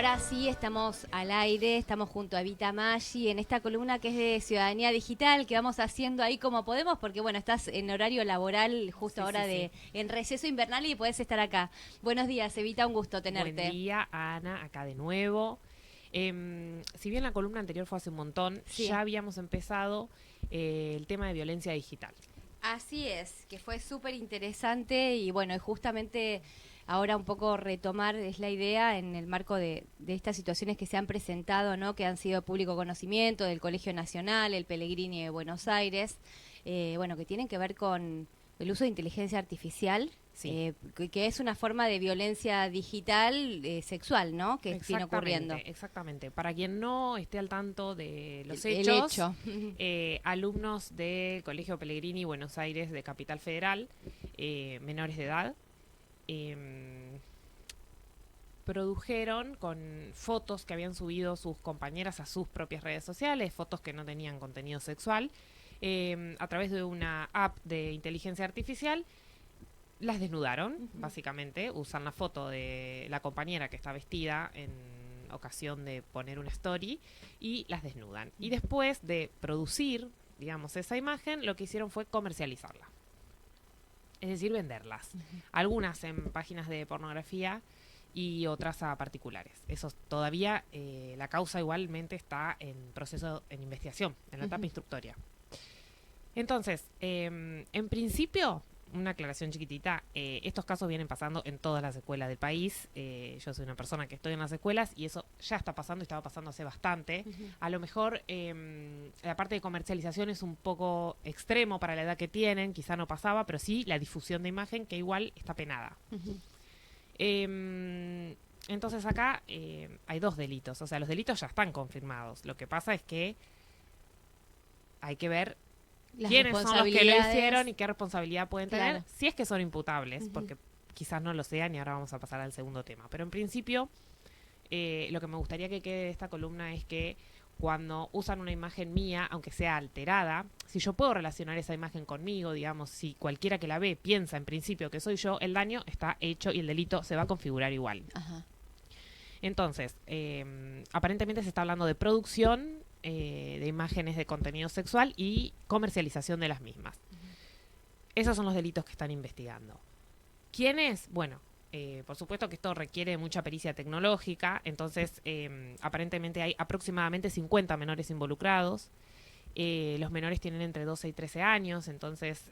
Ahora sí estamos al aire, estamos junto a Evita Maggi en esta columna que es de Ciudadanía Digital, que vamos haciendo ahí como podemos, porque bueno, estás en horario laboral justo ahora en receso invernal y podés estar acá. Buenos días, Evita, un gusto tenerte. Buen día, Ana, acá de nuevo. Si bien la columna anterior fue hace un montón, Sí. ya habíamos empezado el tema de violencia digital. Así es, que fue súper interesante y bueno, justamente ahora un poco retomar es la idea en el marco de estas situaciones que se han presentado, ¿no? Que han sido de público conocimiento, del Colegio Nacional, el Pellegrini de Buenos Aires, bueno, que tienen que ver con el uso de inteligencia artificial, Sí. que es una forma de violencia digital sexual, ¿no? Que viene ocurriendo. Exactamente. Para quien no esté al tanto de los El hechos, hecho. alumnos del Colegio Pellegrini Buenos Aires de Capital Federal, menores de edad, produjeron con fotos que habían subido sus compañeras a sus propias redes sociales, fotos que no tenían contenido sexual, a través de una app de inteligencia artificial. Las desnudaron, básicamente, usan la foto de la compañera que está vestida en ocasión de poner una story y las desnudan. Y después de producir, digamos, esa imagen, lo que hicieron fue comercializarla. Es decir, venderlas. Algunas en páginas de pornografía y otras a particulares. Eso todavía, la causa igualmente está en proceso, en investigación, en la etapa instructoria. Entonces, en principio, una aclaración chiquitita, estos casos vienen pasando en todas las escuelas del país. Yo soy una persona que estoy en las escuelas y eso ya está pasando y estaba pasando hace bastante. A lo mejor la parte de comercialización es un poco extremo para la edad que tienen, quizá no pasaba, pero sí la difusión de imagen que igual está penada. Entonces acá hay dos delitos, o sea, los delitos ya están confirmados. Lo que pasa es que hay que ver quiénes son los que lo hicieron y qué responsabilidad pueden tener, si es que son imputables, porque quizás no lo sean y ahora vamos a pasar al segundo tema. Pero en principio, lo que me gustaría que quede de esta columna es que cuando usan una imagen mía, aunque sea alterada, si yo puedo relacionar esa imagen conmigo, digamos, si cualquiera que la ve piensa en principio que soy yo, el daño está hecho y el delito se va a configurar igual. Ajá. Entonces, aparentemente se está hablando de producción de imágenes de contenido sexual y comercialización de las mismas. Esos son los delitos que están investigando. ¿Quiénes? Bueno, por supuesto que esto requiere mucha pericia tecnológica, entonces aparentemente hay aproximadamente 50 menores involucrados. Los menores tienen entre 12 y 13 años, entonces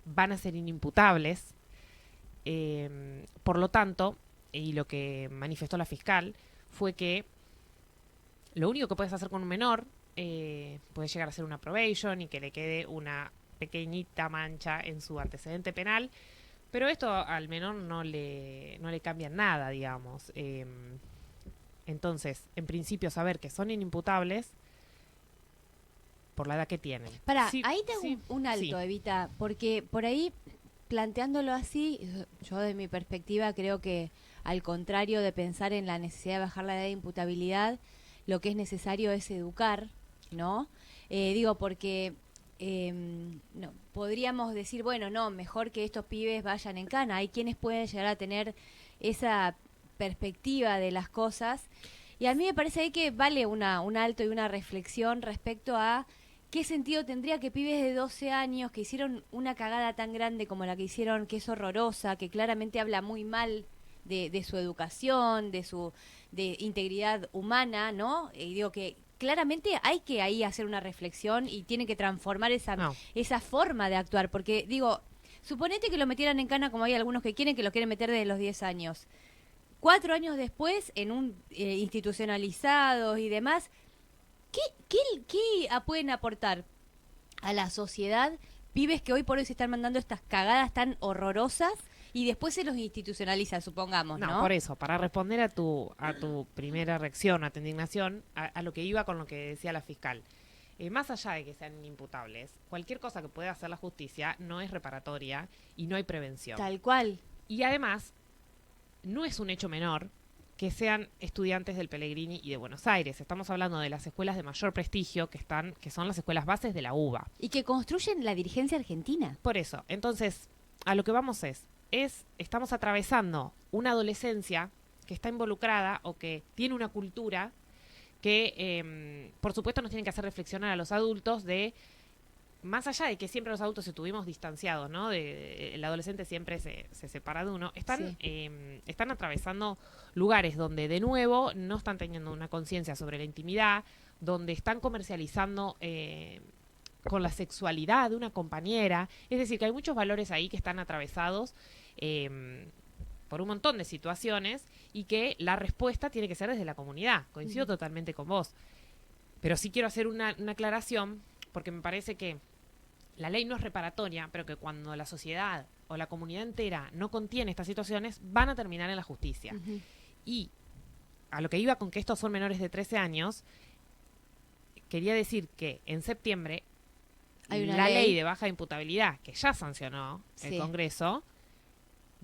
van a ser inimputables. Por lo tanto, y lo que manifestó la fiscal fue que lo único que puedes hacer con un menor puede llegar a ser una probation y que le quede una pequeñita mancha en su antecedente penal, pero esto al menor no le cambia nada, digamos. Entonces, en principio, saber que son inimputables por la edad que tienen. Pará, Sí, ahí tengo sí, un alto, sí. Evita, porque por ahí, planteándolo así, yo de mi perspectiva creo que al contrario de pensar en la necesidad de bajar la edad de imputabilidad, lo que es necesario es educar, ¿no? Digo, porque no, podríamos decir, bueno, no, mejor que estos pibes vayan en cana. Hay quienes pueden llegar a tener esa perspectiva de las cosas. Y a mí me parece ahí que vale un alto y una reflexión respecto a qué sentido tendría que pibes de 12 años que hicieron una cagada tan grande como la que hicieron, que es horrorosa, que claramente habla muy mal de su educación, de integridad humana, ¿no? Y digo que claramente hay que ahí hacer una reflexión y tiene que transformar esa forma de actuar, porque digo, suponete que lo metieran en cana como hay algunos que quieren, que lo quieren meter desde los 10 años. 4 años después, en un institucionalizados y demás, ¿qué pueden aportar a la sociedad pibes que hoy por hoy se están mandando estas cagadas tan horrorosas y después se los institucionaliza, supongamos, ¿no? No, por eso, para responder a tu primera reacción, a tu indignación, a lo que iba con lo que decía la fiscal. Más allá de que sean imputables, cualquier cosa que pueda hacer la justicia no es reparatoria y no hay prevención. Tal cual. Y además, no es un hecho menor que sean estudiantes del Pellegrini y de Buenos Aires. Estamos hablando de las escuelas de mayor prestigio que son las escuelas bases de la UBA. Y que construyen la dirigencia argentina. Por eso, entonces, a lo que vamos estamos atravesando una adolescencia que está involucrada o que tiene una cultura que, por supuesto, nos tienen que hacer reflexionar a los adultos de, más allá de que siempre los adultos estuvimos distanciados, ¿no? El adolescente siempre se separa de uno, están atravesando lugares donde, de nuevo, no están teniendo una conciencia sobre la intimidad, donde están comercializando con la sexualidad de una compañera. Es decir, que hay muchos valores ahí que están atravesados por un montón de situaciones y que la respuesta tiene que ser desde la comunidad. Coincido totalmente con vos. Pero sí quiero hacer una aclaración, porque me parece que la ley no es reparatoria, pero que cuando la sociedad o la comunidad entera no contiene estas situaciones, van a terminar en la justicia. Y a lo que iba con que estos son menores de 13 años, quería decir que en septiembre hay una la ley de baja imputabilidad, que ya sancionó el Congreso,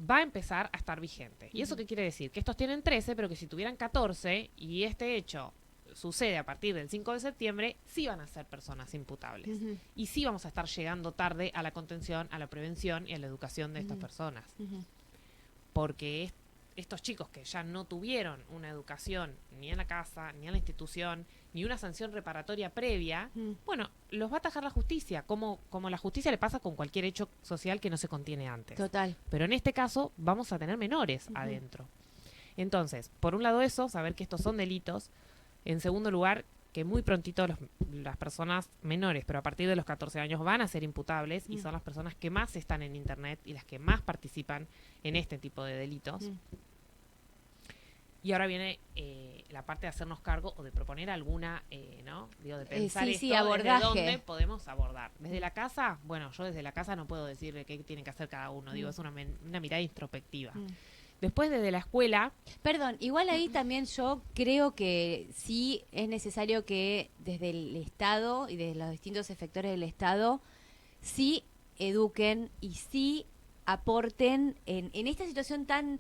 va a empezar a estar vigente. ¿Y eso qué quiere decir? Que estos tienen 13, pero que si tuvieran 14 y este hecho sucede a partir del 5 de septiembre, sí van a ser personas imputables. Y sí vamos a estar llegando tarde a la contención, a la prevención y a la educación de estas personas. Porque estos chicos que ya no tuvieron una educación ni en la casa, ni en la institución, ni una sanción reparatoria previa, bueno, los va a atajar la justicia, como la justicia le pasa con cualquier hecho social que no se contiene antes. Total. Pero en este caso vamos a tener menores adentro. Entonces, por un lado eso, saber que estos son delitos. En segundo lugar, que muy prontito las personas menores, pero a partir de los 14 años, van a ser imputables y son las personas que más están en Internet y las que más participan en este tipo de delitos. Y ahora viene la parte de hacernos cargo o de proponer alguna, ¿no? Digo, de pensar abordaje. desde dónde podemos abordar. Desde la casa, bueno, yo desde la casa no puedo decir qué tiene que hacer cada uno. Digo, es una mirada introspectiva. Después, desde la escuela... Perdón, igual ahí también yo creo que sí es necesario que desde el Estado y desde los distintos efectores del Estado sí eduquen y sí aporten en esta situación tan...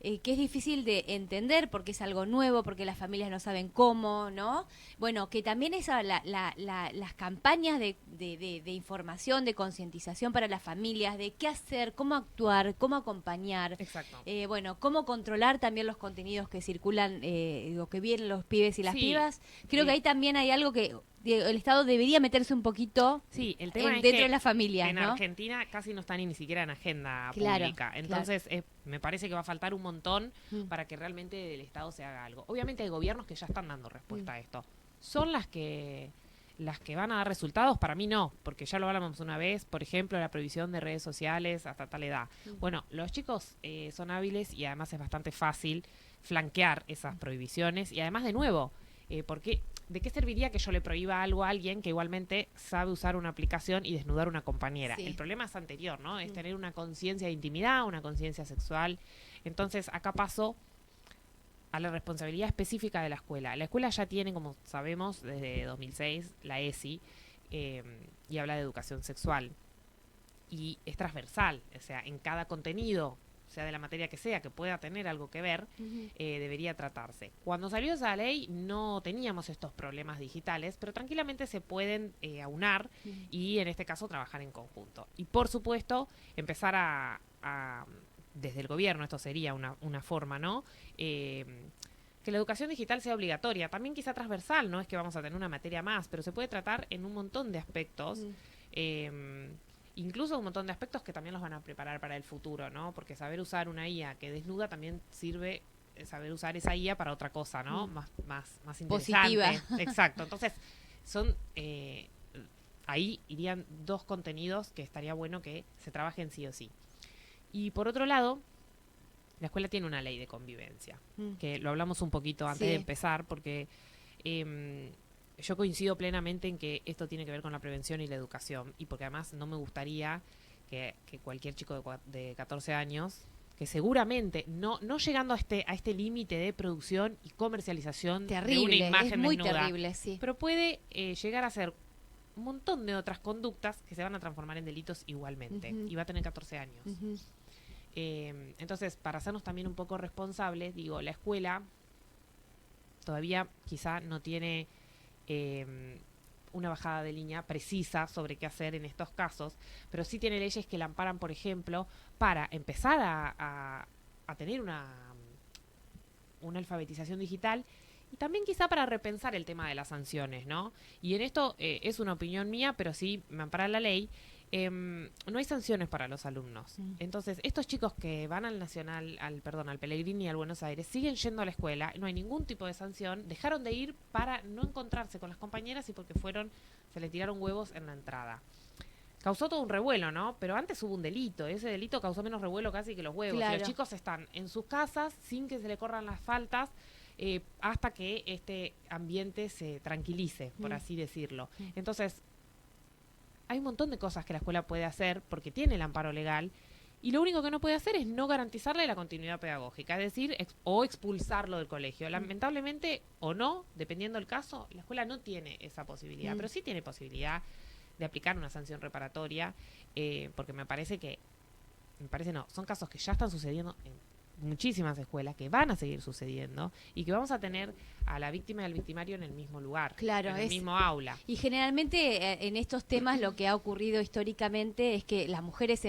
que es difícil de entender porque es algo nuevo, porque las familias no saben cómo, ¿no? Bueno, que también las campañas de información, de concientización para las familias, de qué hacer, cómo actuar, cómo acompañar. Exacto. Bueno, cómo controlar también los contenidos que circulan, lo que vienen los pibes y las pibas. Creo que ahí también hay algo que el Estado debería meterse un poquito el tema es dentro que de las familias, en ¿no? Argentina casi no está ni siquiera en agenda pública. Entonces, me parece que va a faltar un montón para que realmente del Estado se haga algo. Obviamente hay gobiernos que ya están dando respuesta a esto. ¿Son las que van a dar resultados? Para mí no, porque ya lo hablamos una vez, por ejemplo, la prohibición de redes sociales hasta tal edad. Bueno, los chicos son hábiles y además es bastante fácil flanquear esas prohibiciones y además, de nuevo, porque ¿de qué serviría que yo le prohíba algo a alguien que igualmente sabe usar una aplicación y desnudar a una compañera? El problema es anterior, ¿no? Es tener una conciencia de intimidad, una conciencia sexual. Entonces, acá paso a la responsabilidad específica de la escuela. La escuela ya tiene, como sabemos, desde 2006, la ESI, y habla de educación sexual. Y es transversal, o sea, en cada contenido, sea de la materia que sea, que pueda tener algo que ver, debería tratarse. Cuando salió esa ley no teníamos estos problemas digitales, pero tranquilamente se pueden aunar y en este caso trabajar en conjunto. Y por supuesto, empezar a desde el gobierno, esto sería una forma, ¿no? Que la educación digital sea obligatoria, también quizá transversal, no es que vamos a tener una materia más, pero se puede tratar en un montón de aspectos. Incluso un montón de aspectos que también los van a preparar para el futuro, ¿no? Porque saber usar una IA que desnuda también sirve, saber usar esa IA para otra cosa, ¿no? Más interesante. Positiva. Exacto. Entonces, son ahí irían dos contenidos que estaría bueno que se trabajen sí o sí. Y por otro lado, la escuela tiene una ley de convivencia, que lo hablamos un poquito antes de empezar, porque yo coincido plenamente en que esto tiene que ver con la prevención y la educación, y porque además no me gustaría que cualquier chico de 14 años, que seguramente, no llegando a este límite de producción y comercialización de una imagen es muy desnuda, terrible, sí. pero puede llegar a ser un montón de otras conductas que se van a transformar en delitos igualmente, y va a tener 14 años. Entonces, para hacernos también un poco responsables, digo, la escuela todavía quizá no tiene una bajada de línea precisa sobre qué hacer en estos casos, pero sí tiene leyes que la amparan, por ejemplo, para empezar a tener una alfabetización digital y también quizá para repensar el tema de las sanciones, ¿no? Y en esto es una opinión mía, pero sí me ampara la ley. No hay sanciones para los alumnos. Entonces, estos chicos que van al Nacional, al Pellegrini y al Buenos Aires, siguen yendo a la escuela, no hay ningún tipo de sanción, dejaron de ir para no encontrarse con las compañeras y porque se le tiraron huevos en la entrada. Causó todo un revuelo, ¿no? Pero antes hubo un delito, ese delito causó menos revuelo casi que los huevos. Claro. Y los chicos están en sus casas sin que se le corran las faltas hasta que este ambiente se tranquilice, por así decirlo. Entonces, hay un montón de cosas que la escuela puede hacer porque tiene el amparo legal y lo único que no puede hacer es no garantizarle la continuidad pedagógica, es decir, o expulsarlo del colegio. Lamentablemente, o no, dependiendo del caso, la escuela no tiene esa posibilidad, pero sí tiene posibilidad de aplicar una sanción reparatoria, porque me parece no, son casos que ya están sucediendo en muchísimas escuelas, que van a seguir sucediendo y que vamos a tener a la víctima y al victimario en el mismo lugar, claro, en el mismo aula. Y generalmente en estos temas lo que ha ocurrido históricamente es que las mujeres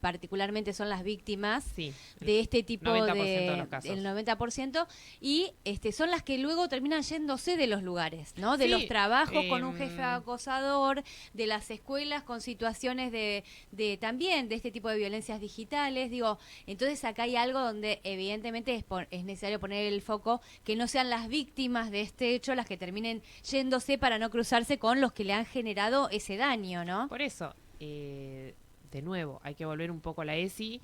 particularmente son las víctimas de este tipo 90% de los casos. el 90%, y son las que luego terminan yéndose de los lugares, ¿no? De los trabajos con un jefe acosador, de las escuelas con situaciones de también de este tipo de violencias digitales, digo, entonces acá hay algo donde evidentemente es necesario poner el foco, que no sean las víctimas de este hecho las que terminen yéndose para no cruzarse con los que le han generado ese daño, ¿no? Por eso, de nuevo, hay que volver un poco a la ESI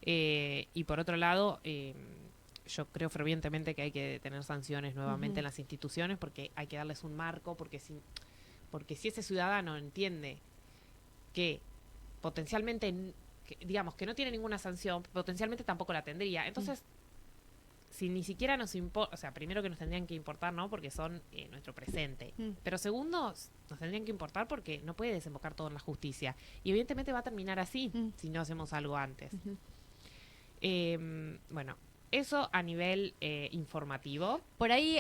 y por otro lado, yo creo fervientemente que hay que tener sanciones nuevamente en las instituciones porque hay que darles un marco, porque si ese ciudadano entiende que potencialmente, digamos, que no tiene ninguna sanción, potencialmente tampoco la tendría. Entonces, si ni siquiera nos importa, o sea, primero que nos tendrían que importar, ¿no? Porque son nuestro presente. Pero segundo, nos tendrían que importar porque no puede desembocar todo en la justicia. Y evidentemente va a terminar así si no hacemos algo antes. Bueno, eso a nivel informativo. Por ahí,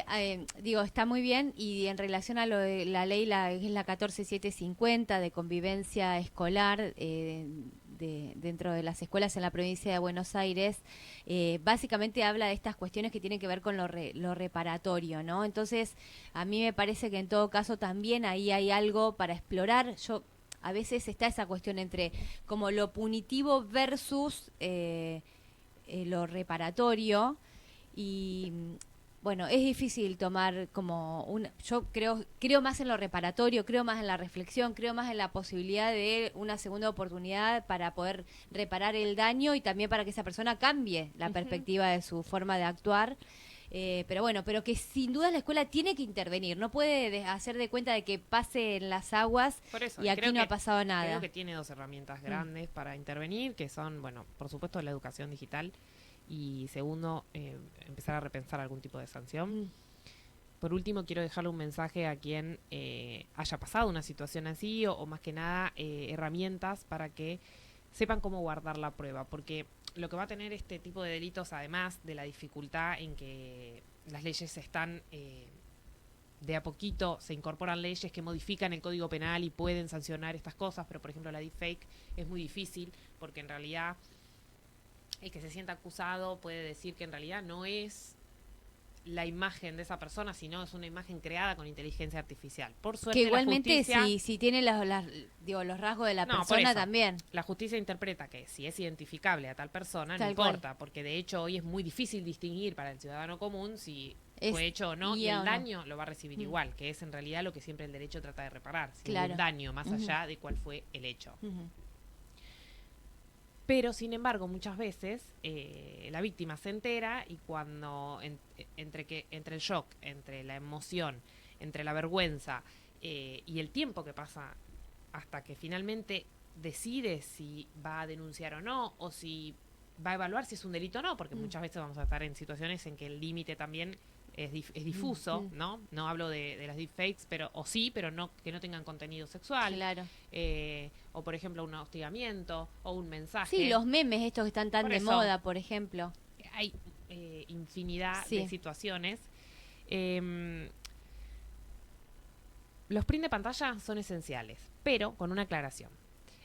digo, está muy bien, y en relación a lo de la ley, es la 14750 de convivencia escolar, dentro de las escuelas en la provincia de Buenos Aires, básicamente habla de estas cuestiones que tienen que ver con lo reparatorio, ¿no? Entonces, a mí me parece que en todo caso también ahí hay algo para explorar. A veces está esa cuestión entre como lo punitivo versus lo reparatorio, y bueno, es difícil tomar yo creo más en lo reparatorio, creo más en la reflexión, creo más en la posibilidad de una segunda oportunidad para poder reparar el daño y también para que esa persona cambie la perspectiva de su forma de actuar. Pero bueno, pero que sin duda la escuela tiene que intervenir, no puede hacer de cuenta de que pase en las aguas. Por eso, y aquí no ha pasado nada. Creo que tiene dos herramientas grandes para intervenir, que son, bueno, por supuesto la educación digital y segundo, empezar a repensar algún tipo de sanción. Por último, quiero dejarle un mensaje a quien haya pasado una situación así o más que nada herramientas para que sepan cómo guardar la prueba, porque lo que va a tener este tipo de delitos, además de la dificultad en que las leyes están de a poquito, se incorporan leyes que modifican el Código Penal y pueden sancionar estas cosas, pero por ejemplo la deepfake es muy difícil porque en realidad el que se sienta acusado puede decir que en realidad no es la imagen de esa persona, sino es una imagen creada con inteligencia artificial. Por suerte, que igualmente la justicia, si tiene los rasgos de la persona también. La justicia interpreta que si es identificable a tal persona, no Tal importa, cual. porque de hecho hoy es muy difícil distinguir para el ciudadano común si fue hecho o no, y guía el o no. daño lo va a recibir igual, que es en realidad lo que siempre el derecho trata de reparar, si Claro. hubo un daño más allá de cuál fue el hecho. Ujú. Pero, sin embargo, muchas veces la víctima se entera y cuando entre el shock, entre la emoción, entre la vergüenza y el tiempo que pasa hasta que finalmente decide si va a denunciar o no, o si va a evaluar si es un delito o no, porque muchas veces vamos a estar en situaciones en que el límite también es difuso, ¿no? No hablo de las deepfakes, pero no que no tengan contenido sexual. Claro. O, por ejemplo, un hostigamiento o un mensaje. Sí, los memes estos que están tan Por de eso, moda, por ejemplo. Hay infinidad Sí. de situaciones. Los print de pantalla son esenciales, pero con una aclaración.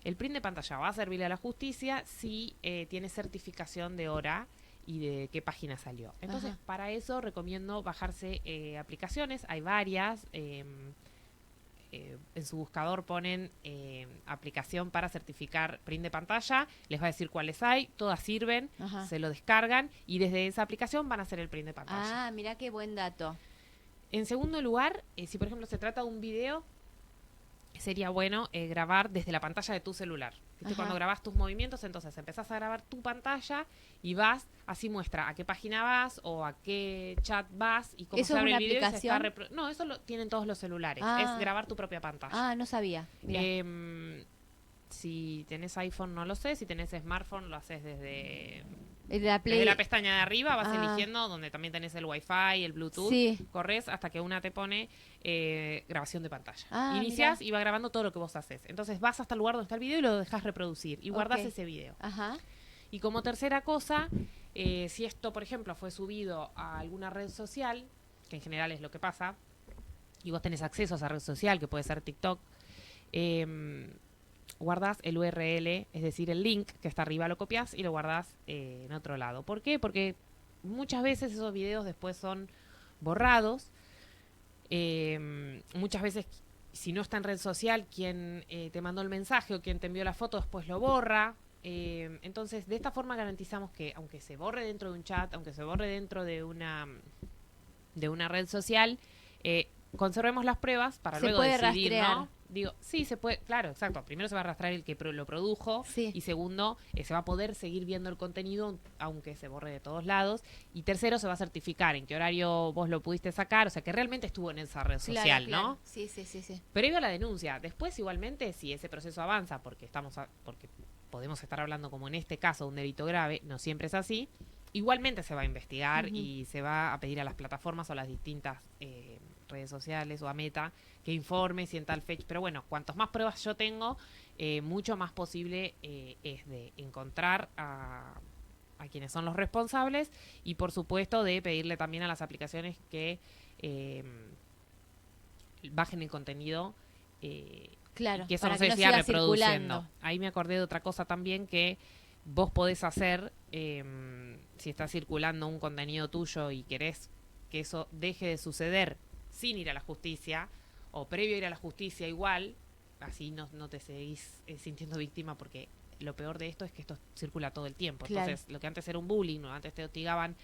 El print de pantalla va a servirle a la justicia si tiene certificación de hora y de qué página salió. Entonces, Ajá. para eso recomiendo bajarse aplicaciones. Hay varias. En su buscador ponen aplicación para certificar print de pantalla, les va a decir cuáles hay, todas sirven, Ajá. se lo descargan y desde esa aplicación van a hacer el print de pantalla. Ah, mirá qué buen dato. En segundo lugar, si por ejemplo se trata de un video, sería bueno grabar desde la pantalla de tu celular. ¿Viste? Ajá. Cuando grabas tus movimientos, entonces empezás a grabar tu pantalla y vas, así muestra a qué página vas o a qué chat vas y cómo ¿Eso se es abre una el video. aplicación? No, eso lo tienen todos los celulares. Ah. Es grabar tu propia pantalla. Ah, no sabía. Mirá. Si tenés iPhone, no lo sé. Si tenés smartphone, lo haces desde La Play. desde la pestaña de arriba. Vas Ah. eligiendo donde también tenés el Wi-Fi, el Bluetooth. Sí. Corres hasta que una te pone grabación de pantalla. Ah, Iniciás mirá. y va grabando todo lo que vos haces. Entonces vas hasta el lugar donde está el video y lo dejas reproducir. Y guardás Ok. ese video. Ajá. Y como tercera cosa, si esto, por ejemplo, fue subido a alguna red social, que en general es lo que pasa, y vos tenés acceso a esa red social, que puede ser TikTok, guardás el URL, es decir, el link que está arriba, lo copias y lo guardás en otro lado. ¿Por qué? Porque muchas veces esos videos después son borrados. Muchas veces, si no está en red social, quien te mandó el mensaje o quien te envió la foto después lo borra. Entonces, de esta forma garantizamos que, aunque se borre dentro de un chat, aunque se borre dentro de una red social, conservemos las pruebas para Se luego puede decidir, rastrear. ¿no? Digo, sí, se puede, claro, exacto. Primero se va a arrastrar el que lo produjo Sí. y segundo, se va a poder seguir viendo el contenido aunque se borre de todos lados. Y tercero, se va a certificar en qué horario vos lo pudiste sacar, o sea, que realmente estuvo en esa red social, Claro. ¿no? Sí, sí, sí, sí. Previo a la denuncia. Después, igualmente, si ese proceso avanza, porque porque podemos estar hablando, como en este caso, de un delito grave, no siempre es así, igualmente se va a investigar Ujú. y se va a pedir a las plataformas o a las distintas redes sociales o a Meta que informe si en tal fecha. Pero bueno, cuantos más pruebas yo tengo, mucho más posible es de encontrar a quienes son los responsables y, por supuesto, de pedirle también a las aplicaciones que bajen el contenido. Claro. Que eso para no se que siga siga reproduciendo. circulando. Ahí me acordé de otra cosa también que vos podés hacer si está circulando un contenido tuyo y querés que eso deje de suceder sin ir a la justicia o previo a ir a la justicia igual, así no te seguís sintiendo víctima, porque lo peor de esto es que esto circula todo el tiempo. Claro. Entonces, lo que antes era un bullying, ¿no? Antes te hostigaban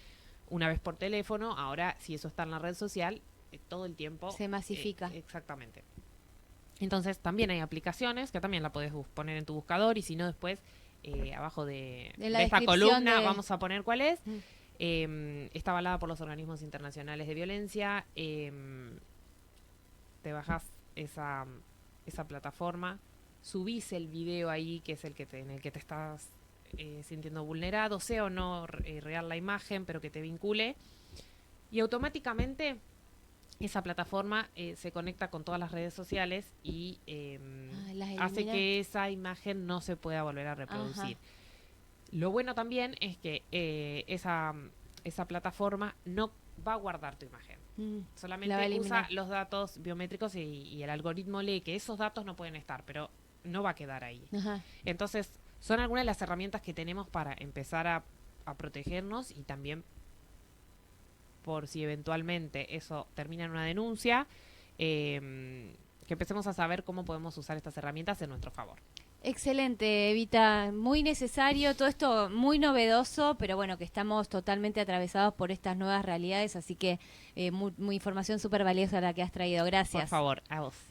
una vez por teléfono, ahora si eso está en la red social, todo el tiempo Se masifica. Exactamente. Entonces también hay aplicaciones que también la podés poner en tu buscador y si no después abajo de la esta descripción columna de- vamos a poner cuál es. Mm. Está avalada por los organismos internacionales de violencia. Te bajás esa plataforma, subís el video ahí que es en el que te estás sintiendo vulnerado, sea o no real la imagen, pero que te vincule y automáticamente esa plataforma se conecta con todas las redes sociales y Las hace elimina. que esa imagen no se pueda volver a reproducir. Ajá. Lo bueno también es que esa plataforma no va a guardar tu imagen. La va a Solamente eliminar. usa los datos biométricos y el algoritmo lee que esos datos no pueden estar, pero no va a quedar ahí. Ajá. Entonces, son algunas de las herramientas que tenemos para empezar a protegernos y también por si eventualmente eso termina en una denuncia, que empecemos a saber cómo podemos usar estas herramientas en nuestro favor. Excelente, Evita. Muy necesario, todo esto muy novedoso, pero bueno, que estamos totalmente atravesados por estas nuevas realidades, así que muy información súper valiosa la que has traído. Gracias. Por favor, a vos.